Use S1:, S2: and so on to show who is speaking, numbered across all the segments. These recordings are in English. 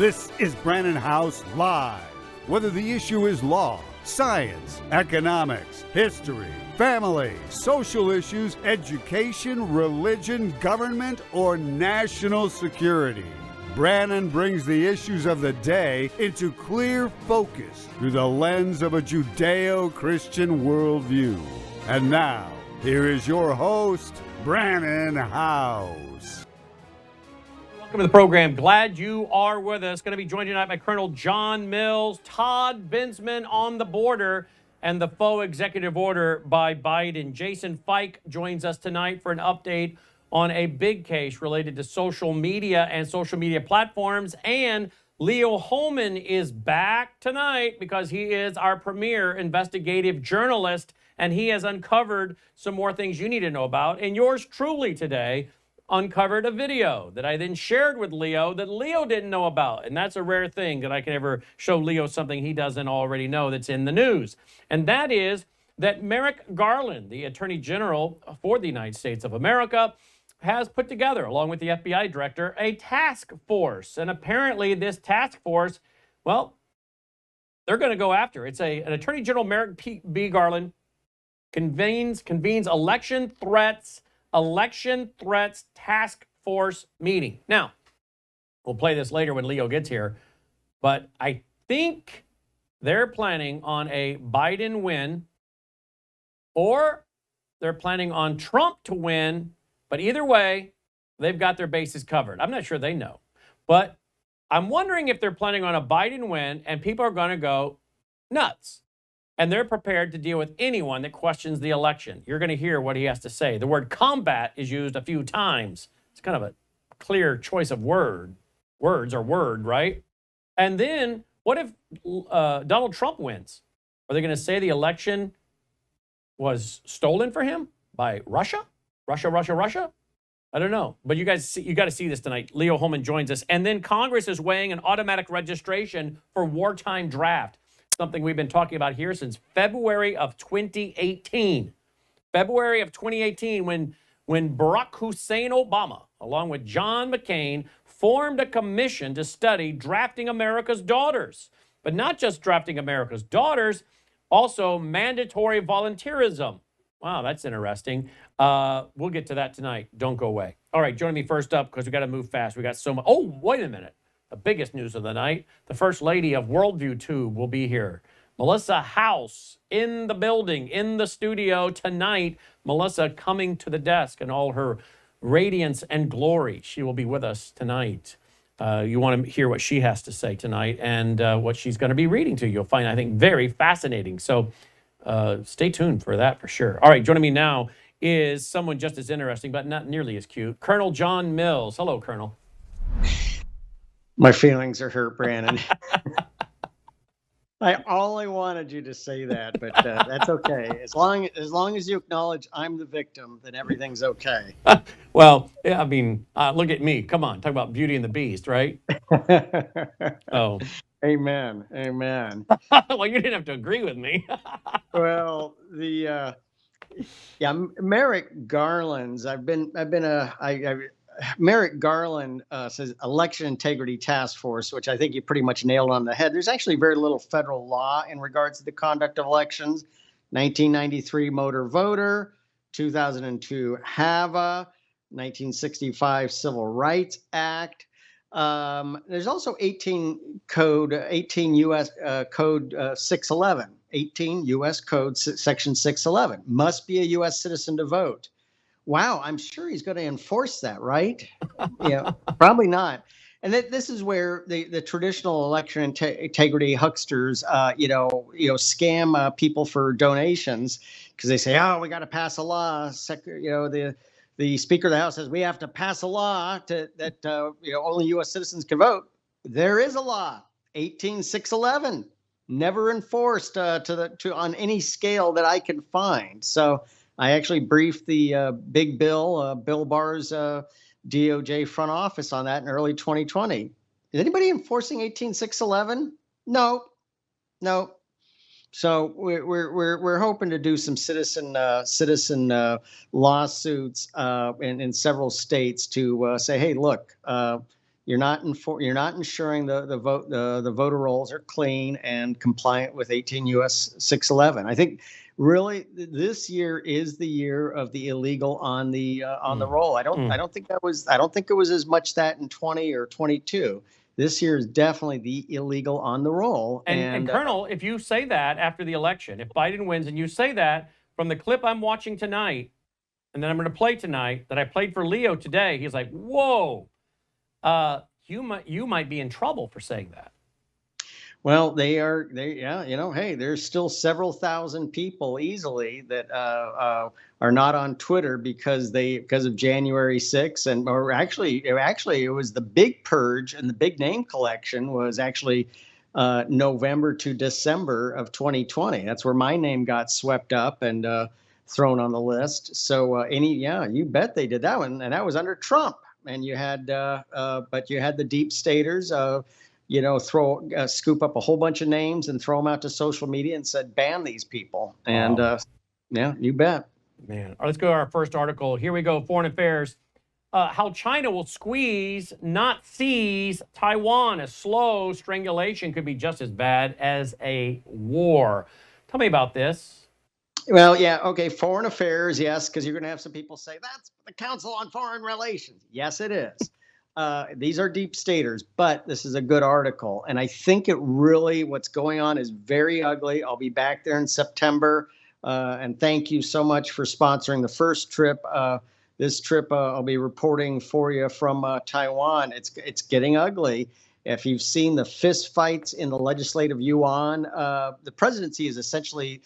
S1: This is Brannon Howse Live. Whether the issue is law, science, economics, history, family, social issues, education, religion, government, or national security, Brannon brings the issues of the day into clear focus through the lens of a Judeo-Christian worldview. And now, here is your host, Brannon Howse.
S2: Welcome to the program. Glad you are with us. Going to be joined tonight by Colonel John Mills, Todd Bensman on the border, and the faux executive order by Biden. Jason Fike joins us tonight for an update on a big case related to social media and social media platforms. And Leo Holman is back tonight because he is our premier investigative journalist, and he has uncovered some more things you need to know about. And yours truly today uncovered a video that I then shared with Leo that Leo didn't know about. And that's a rare thing that I can ever show Leo something he doesn't already know that's in the news. And that is that Merrick Garland, the Attorney General for the United States of America, has put together, along with the FBI director, a task force. And apparently this task force, well, they're going to go after. It's an Attorney General Merrick B. Garland convenes election threats task force meeting. Now, we'll play this later when Leo gets here, but I think they're planning on a Biden win, or they're planning on Trump to win. But either way, they've got their bases covered. I'm not sure they know. But I'm wondering if they're planning on a Biden win and people are going to go nuts. And they're prepared to deal with anyone that questions the election. You're going to hear what he has to say. The word combat is used a few times. It's kind of a clear choice of words, right? And then what if Donald Trump wins? Are they going to say the election was stolen for him by Russia? Russia? I don't know. But you got to see this tonight. Leo Holman joins us. And then Congress is weighing an automatic registration for wartime draft, something we've been talking about here since February of 2018. February of 2018, when Barack Hussein Obama, along with John McCain, formed a commission to study drafting America's daughters. But not just drafting America's daughters, also mandatory volunteerism. Wow, that's interesting. We'll get to that tonight. Don't go away. All right, joining me first up, because we got to move fast. We got so much. Oh, wait a minute. The biggest news of the night. The First Lady of Worldview Tube will be here. Melissa Howse in the building, in the studio tonight. Melissa coming to the desk in all her radiance and glory. She will be with us tonight. You want to hear what she has to say tonight and what she's going to be reading to you. You'll find, I think, very fascinating. So stay tuned for that for sure. All right, joining me now is someone just as interesting, but not nearly as cute. Colonel John Mills. Hello, Colonel.
S3: My feelings are hurt, Brannon. I only wanted you to say that, but that's okay. As long as you acknowledge I'm the victim, then everything's okay.
S2: Well, yeah, I mean, look at me. Come on, talk about Beauty and the Beast, right? Oh,
S3: Amen.
S2: well, you didn't have to agree with me.
S3: Well, Merrick Garland's. Merrick Garland says election integrity task force, which I think you pretty much nailed on the head. There's actually very little federal law in regards to the conduct of elections. 1993 Motor Voter, 2002 HAVA, 1965 Civil Rights Act. There's also 18 U.S. Code 611. 18 U.S. Code Section 611. Must be a U.S. citizen to vote. Wow, I'm sure he's going to enforce that, right? Yeah, probably not. And this is where the traditional election integrity hucksters, scam people for donations because they say, "Oh, we got to pass a law." The Speaker of the House says we have to pass a law that only U.S. citizens can vote. There is a law, 18611, never enforced on any scale that I can find. So I actually briefed the Big Bill, Bill Barr's DOJ front office on that in early 2020. Is anybody enforcing 18611? No. So we're hoping to do some citizen lawsuits in several states to say, hey, look, You're not ensuring the voter rolls are clean and compliant with 18 U.S. 611. I think really this year is the year of the illegal on the roll. I don't think it was as much that in 20 or 22. This year is definitely the illegal on the roll.
S2: And Colonel, if you say that after the election, if Biden wins and you say that from the clip I'm watching tonight, and then I'm going to play tonight that I played for Leo today, he's like, whoa, you might be in trouble for saying that.
S3: Well, yeah, hey, there's still several thousand people easily that are not on Twitter because of January 6th, and or actually it was the big purge and the big name collection was actually November to December of 2020. That's where my name got swept up and thrown on the list. So you bet they did that one, and that was under Trump. And you had, but you had the deep staters. Scoop up a whole bunch of names and throw them out to social media and said, ban these people. And yeah, you bet.
S2: Man, all right, let's go to our first article. Here we go, Foreign Affairs. How China will squeeze, not seize, Taiwan. A slow strangulation could be just as bad as a war. Tell me about this.
S3: Well, yeah, okay, Foreign Affairs, yes, because you're going to have some people say, that's the Council on Foreign Relations. Yes, it is. These are deep staters, but this is a good article. And I think what's going on is very ugly. I'll be back there in September. And thank you so much for sponsoring the first trip. This trip, I'll be reporting for you from Taiwan. It's getting ugly. If you've seen the fist fights in the legislative yuan, the presidency is essentially,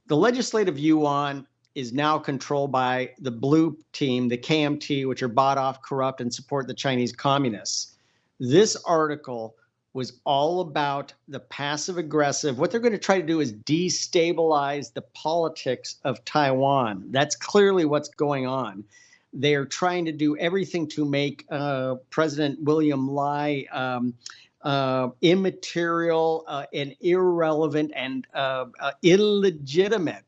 S3: the legislative yuan is now controlled by the blue team, the KMT, which are bought off, corrupt, and support the Chinese communists. This article was all about the passive aggressive. What they're going to try to do is destabilize the politics of Taiwan. That's clearly what's going on. They're trying to do everything to make President William Lai immaterial and irrelevant and illegitimate.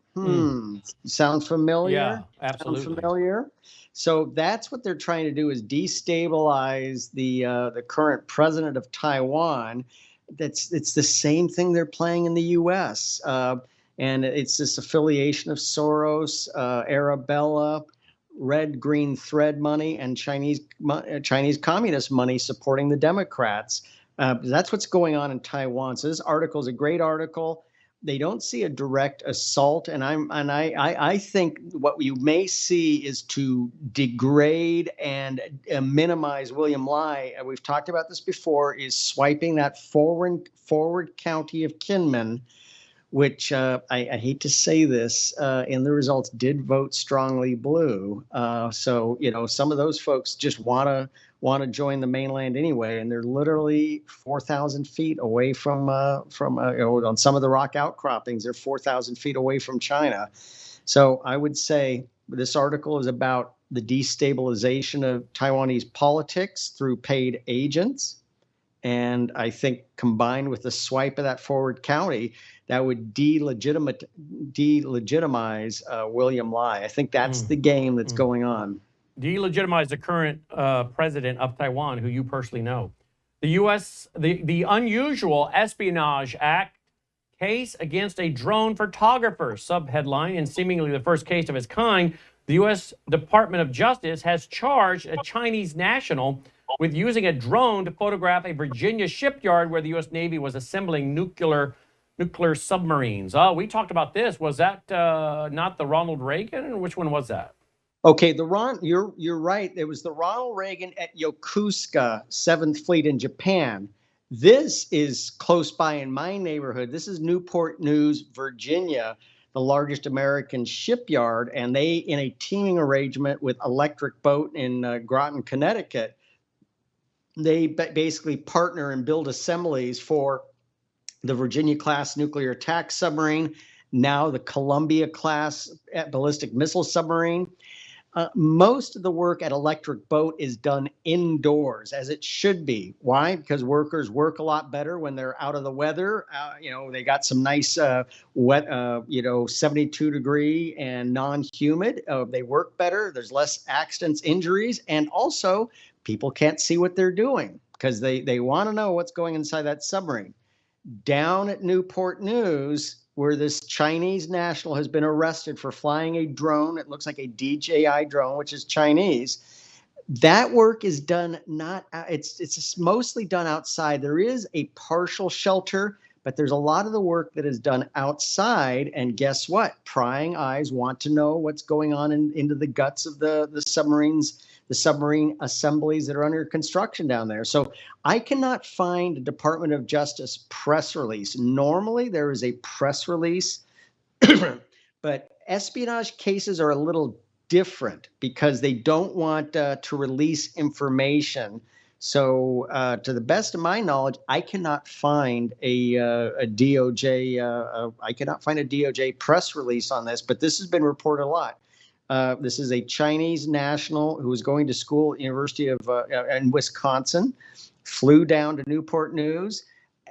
S3: Sounds familiar?
S2: Yeah, absolutely.
S3: Sounds familiar? So that's what they're trying to do, is destabilize the current president of Taiwan. It's the same thing they're playing in the U.S. And it's this affiliation of Soros, Arabella, red green thread money, and Chinese communist money supporting the Democrats. That's what's going on in Taiwan. So this article is a great article. They don't see a direct assault, and I think what you may see is to degrade and minimize William Lai. We've talked about this before. Is swiping that forward county of Kinmen, which I hate to say this, in the results did vote strongly blue. So some of those folks just want to join the mainland anyway, and they're literally 4,000 feet away from on some of the rock outcroppings, they're 4,000 feet away from China. So I would say this article is about the destabilization of Taiwanese politics through paid agents. And I think combined with the swipe of that forward county, that would delegitimize William Lai. I think that's the game that's going on.
S2: Delegitimize the current president of Taiwan, who you personally know. The U.S., the unusual Espionage Act case against a drone photographer, subheadline, and seemingly the first case of its kind. The U.S. Department of Justice has charged a Chinese national with using a drone to photograph a Virginia shipyard where the U.S. Navy was assembling nuclear submarines. Oh, we talked about this. Was that not the Ronald Reagan? Which one was that?
S3: Okay, you're right. It was the Ronald Reagan at Yokosuka, 7th Fleet in Japan. This is close by in my neighborhood. This is Newport News, Virginia, the largest American shipyard, and they, in a teaming arrangement with Electric Boat in Groton, Connecticut, they basically partner and build assemblies for the Virginia-class nuclear attack submarine, now the Columbia-class ballistic missile submarine. Most of the work at Electric Boat is done indoors, as it should be. Why? Because workers work a lot better when they're out of the weather. They got some nice wet, 72 degree and non-humid. They work better. There's less accidents, injuries, and also people can't see what they're doing. because they want to know what's going inside that submarine. Down at Newport News, where this Chinese national has been arrested for flying a drone. It looks like a DJI drone, which is Chinese. That work is done it's mostly done outside. There is a partial shelter, but there's a lot of the work that is done outside. And guess what? Prying eyes want to know what's going on into the guts of the submarines, the submarine assemblies that are under construction down there. So I cannot find a Department of Justice press release. Normally there is a press release, but espionage cases are a little different because they don't want to release information. So to the best of my knowledge, I cannot find a DOJ. I cannot find a DOJ press release on this, but this has been reported a lot. This is a Chinese national who was going to school at University of in Wisconsin, flew down to Newport News.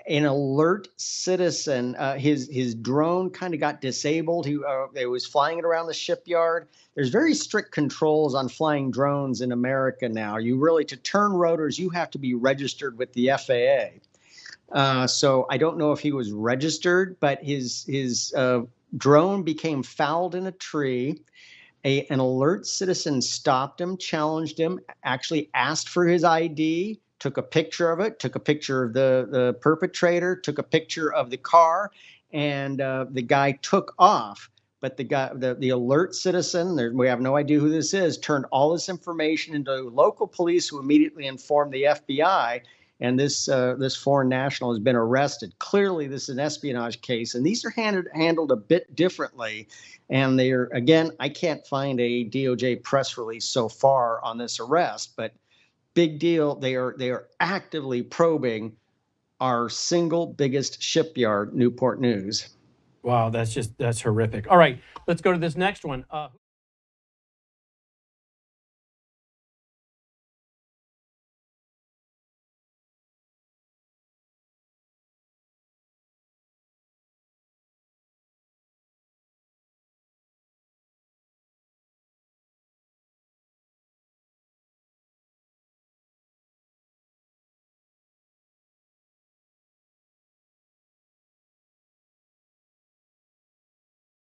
S3: An alert citizen, his drone kind of got disabled. He was flying it around the shipyard. There's very strict controls on flying drones in America now. To turn rotors, you have to be registered with the FAA. So I don't know if he was registered, but his drone became fouled in a tree. An alert citizen stopped him, challenged him, actually asked for his ID, took a picture of it, took a picture of the perpetrator, took a picture of the car, and the guy took off. But the alert citizen, we have no idea who this is, turned all this information into local police, who immediately informed the FBI, and this foreign national has been arrested. Clearly, this is an espionage case, and these are handled a bit differently. And again, I can't find a DOJ press release so far on this arrest, but big deal. They are actively probing our single biggest shipyard, Newport News.
S2: Wow, that's horrific. All right, let's go to this next one.